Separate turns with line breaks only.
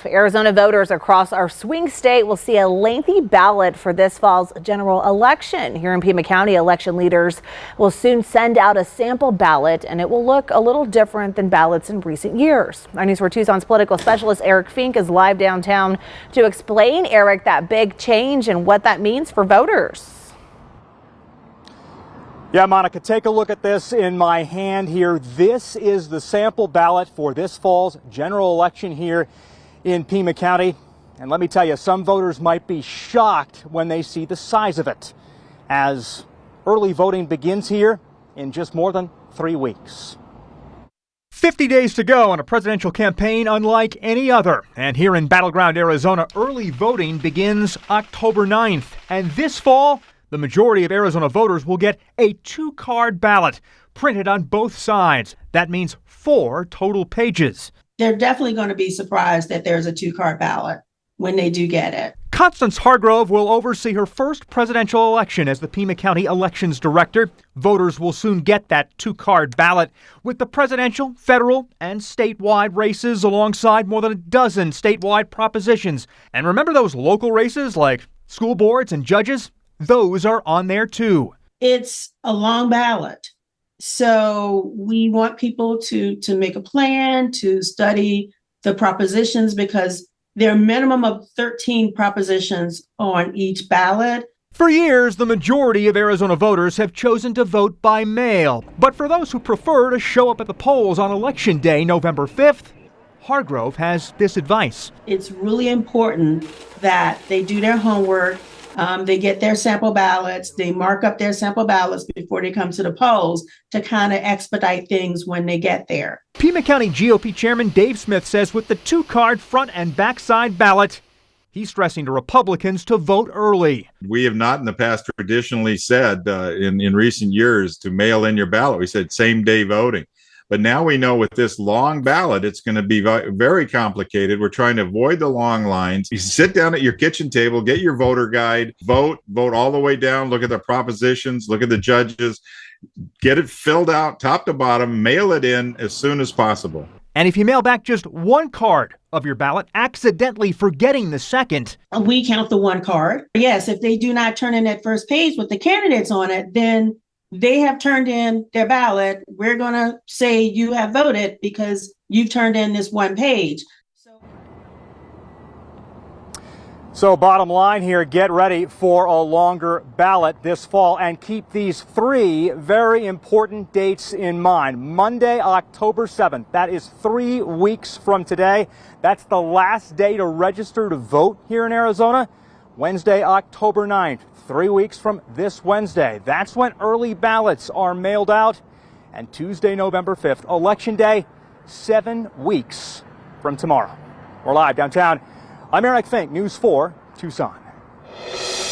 Arizona voters across our swing state will see a lengthy ballot for this fall's general election. Here in Pima County, election leaders will soon send out a sample ballot, and it will look a little different than ballots in recent years. Our News 4 Tucson's political specialist Eric Fink is live downtown to explain, Eric, that big change and what that means for voters.
Yeah, Monica, take a look at this in my hand here. This is the sample ballot for this fall's general election here in Pima County. And let me tell you, some voters might be shocked when they see the size of it, as early voting begins here in just more than 3 weeks. 50 days to go on a presidential campaign unlike any other. And here in battleground Arizona, early voting begins October 9th. And this fall, the majority of Arizona voters will get a 2-card ballot printed on both sides. That means 4 total pages.
They're definitely going to be surprised that there's a 2-card ballot when they do get it.
Constance Hargrove will oversee her first presidential election as the Pima County Elections Director. Voters will soon get that 2-card ballot with the presidential, federal, and statewide races alongside more than a dozen statewide propositions. And remember those local races like school boards and judges? Those are on there too.
It's a long ballot. So we want people to make a plan, to study the propositions, because there are a minimum of 13 propositions on each ballot.
For years, the majority of Arizona voters have chosen to vote by mail. But for those who prefer to show up at the polls on Election Day, November 5th, Hargrove has this advice.
It's really important that they do their homework. They get their sample ballots, they mark up their sample ballots before they come to the polls to kind of expedite things when they get there.
Pima County GOP Chairman Dave Smith says with the 2-card front and backside ballot, he's stressing to Republicans to vote early.
We have not in the past traditionally said in recent years to mail in your ballot. We said same day voting. But now we know with this long ballot, it's going to be very complicated. We're trying to avoid the long lines. You sit down at your kitchen table, get your voter guide, vote all the way down, look at the propositions, look at the judges, get it filled out top to bottom, mail it in as soon as possible.
And if you mail back just 1 card of your ballot, accidentally forgetting the second,
we count the 1 card. Yes, if they do not turn in that first page with the candidates on it, then they have turned in their ballot. We're going to say you have voted because you've turned in this 1 page.
So bottom line here, get ready for a longer ballot this fall and keep these 3 very important dates in mind. Monday, October 7th. That is 3 weeks from today. That's the last day to register to vote here in Arizona. Wednesday, October 9th, 3 weeks from this Wednesday. That's when early ballots are mailed out. And Tuesday, November 5th, Election Day, 7 weeks from tomorrow. We're live downtown. I'm Eric Fink, News 4 Tucson.